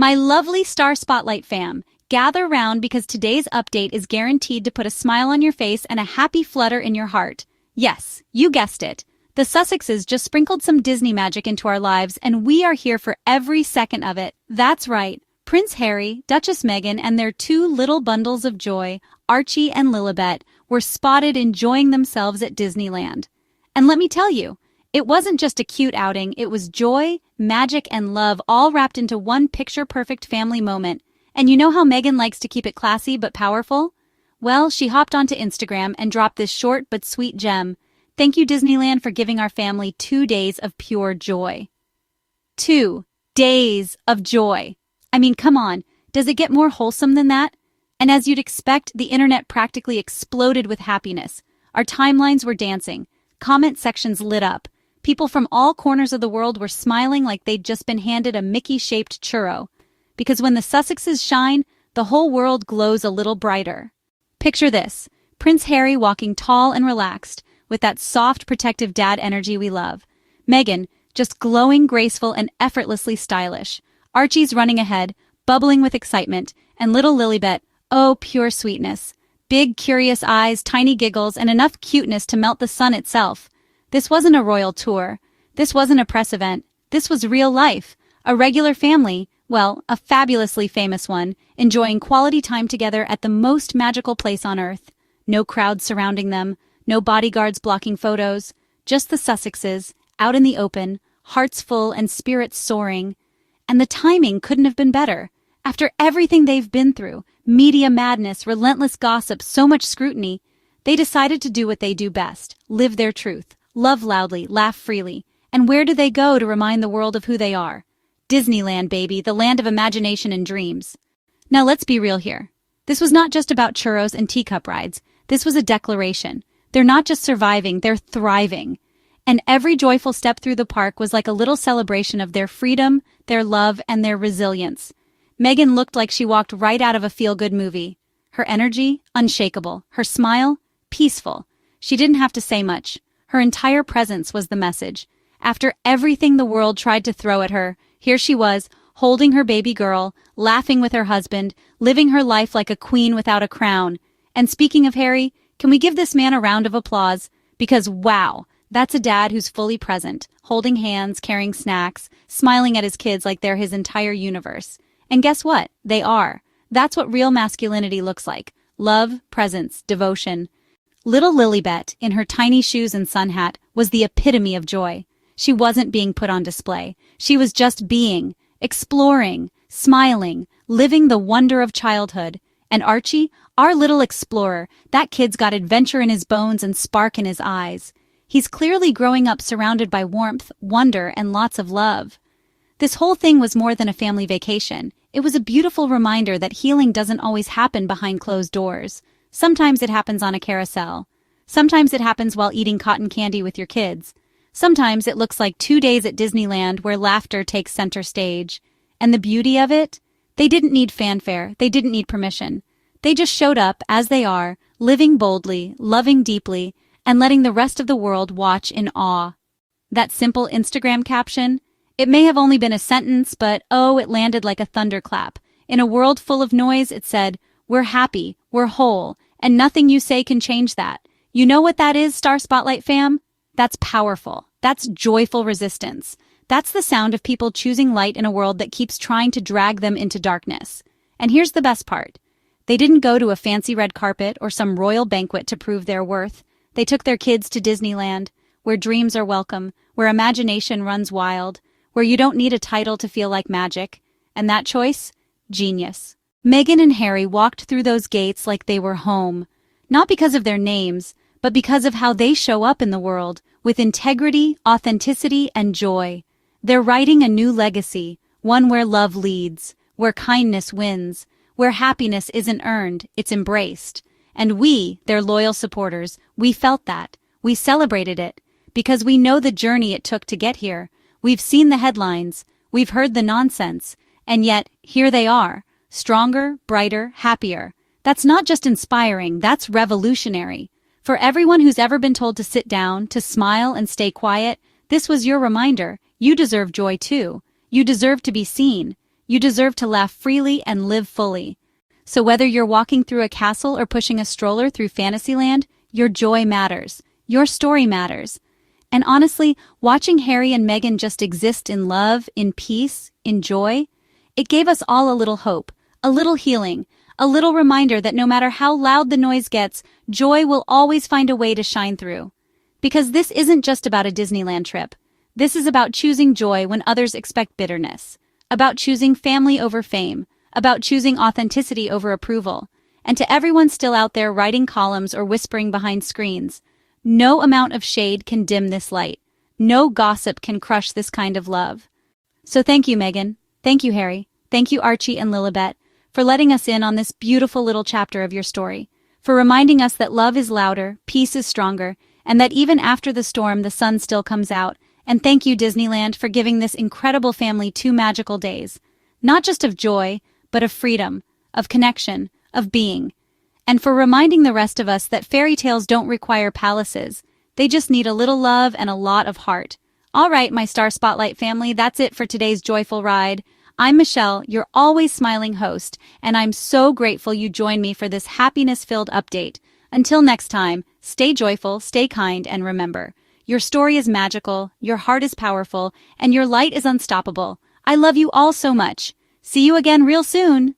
My lovely Star Spotlight fam, gather round because today's update is guaranteed to put a smile on your face and a happy flutter in your heart. Yes, you guessed it. The Sussexes just sprinkled some Disney magic into our lives, and we are here for every second of it. That's right. Prince Harry, Duchess Meghan, and their two little bundles of joy, Archie and Lilibet, were spotted enjoying themselves at Disneyland. And let me tell you, it wasn't just a cute outing, it was joy, magic, and love all wrapped into one picture-perfect family moment. And you know how Meghan likes to keep it classy but powerful? Well, she hopped onto Instagram and dropped this short but sweet gem. Thank you, Disneyland, for giving our family 2 days of pure joy. 2 days of joy. I mean, come on, does it get more wholesome than that? And as you'd expect, the internet practically exploded with happiness. Our timelines were dancing. Comment sections lit up. People from all corners of the world were smiling like they'd just been handed a Mickey-shaped churro. Because when the Sussexes shine, the whole world glows a little brighter. Picture this, Prince Harry walking tall and relaxed, with that soft, protective dad energy we love. Meghan, just glowing, graceful, and effortlessly stylish. Archie's running ahead, bubbling with excitement, and little Lilibet, oh, pure sweetness. Big, curious eyes, tiny giggles, and enough cuteness to melt the sun itself. This wasn't a royal tour. This wasn't a press event. This was real life. A regular family, well, a fabulously famous one, enjoying quality time together at the most magical place on earth. No crowds surrounding them, no bodyguards blocking photos, just the Sussexes, out in the open, hearts full and spirits soaring. And the timing couldn't have been better. After everything they've been through, media madness, relentless gossip, so much scrutiny, they decided to do what they do best, live their truth, love loudly, laugh freely. And where do they go to remind the world of who they are? Disneyland, baby, the land of imagination and dreams. Now let's be real here. This was not just about churros and teacup rides. This was a declaration. They're not just surviving, they're thriving. And every joyful step through the park was like a little celebration of their freedom, their love, and their resilience. Meghan looked like she walked right out of a feel-good movie. Her energy, unshakable. Her smile, peaceful. She didn't have to say much. Her entire presence was the message. After everything the world tried to throw at her, here she was, holding her baby girl, laughing with her husband, living her life like a queen without a crown. And speaking of Harry, can we give this man a round of applause? Because wow, that's a dad who's fully present, holding hands, carrying snacks, smiling at his kids like they're his entire universe. And guess what? They are. That's what real masculinity looks like. Love, presence, devotion. Little Lilibet, in her tiny shoes and sun hat, was the epitome of joy. She wasn't being put on display. She was just being, exploring, smiling, living the wonder of childhood. And Archie, our little explorer, that kid's got adventure in his bones and spark in his eyes. He's clearly growing up surrounded by warmth, wonder, and lots of love. This whole thing was more than a family vacation. It was a beautiful reminder that healing doesn't always happen behind closed doors. Sometimes it happens on a carousel. Sometimes it happens while eating cotton candy with your kids. Sometimes it looks like 2 days at Disneyland where laughter takes center stage. And the beauty of it? They didn't need fanfare. They didn't need permission. They just showed up as they are, living boldly, loving deeply, and letting the rest of the world watch in awe. That simple Instagram caption? It may have only been a sentence, but oh, it landed like a thunderclap. In a world full of noise, it said, "We're happy, we're whole, and nothing you say can change that." You know what that is, Star Spotlight fam? That's powerful. That's joyful resistance. That's the sound of people choosing light in a world that keeps trying to drag them into darkness. And here's the best part. They didn't go to a fancy red carpet or some royal banquet to prove their worth. They took their kids to Disneyland, where dreams are welcome, where imagination runs wild, where you don't need a title to feel like magic. And that choice? Genius. Meghan and Harry walked through those gates like they were home. Not because of their names, but because of how they show up in the world, with integrity, authenticity, and joy. They're writing a new legacy, one where love leads, where kindness wins, where happiness isn't earned, it's embraced. And we, their loyal supporters, we felt that. We celebrated it, because we know the journey it took to get here. We've seen the headlines, we've heard the nonsense, and yet, here they are, stronger, brighter, happier. That's not just inspiring, that's revolutionary. For everyone who's ever been told to sit down, to smile and stay quiet, this was your reminder. You deserve joy too. You deserve to be seen. You deserve to laugh freely and live fully. So whether you're walking through a castle or pushing a stroller through Fantasyland, your joy matters. Your story matters. And honestly, watching Harry and Meghan just exist in love, in peace, in joy, it gave us all a little hope, a little healing, a little reminder that no matter how loud the noise gets, joy will always find a way to shine through. Because this isn't just about a Disneyland trip. This is about choosing joy when others expect bitterness, about choosing family over fame, about choosing authenticity over approval. And to everyone still out there writing columns or whispering behind screens, no amount of shade can dim this light. No gossip can crush this kind of love. So thank you, Meghan. Thank you, Harry. Thank you, Archie and Lilibet, for letting us in on this beautiful little chapter of your story, for reminding us that love is louder, peace is stronger, and that even after the storm, the sun still comes out. And thank you, Disneyland, for giving this incredible family 2 magical days, not just of joy, but of freedom, of connection, of being. And for reminding the rest of us that fairy tales don't require palaces. They just need a little love and a lot of heart. All right, my Star Spotlight family, that's it for today's joyful ride. I'm Michelle, your always smiling host, and I'm so grateful you joined me for this happiness-filled update. Until next time, stay joyful, stay kind, and remember, your story is magical, your heart is powerful, and your light is unstoppable. I love you all so much. See you again real soon.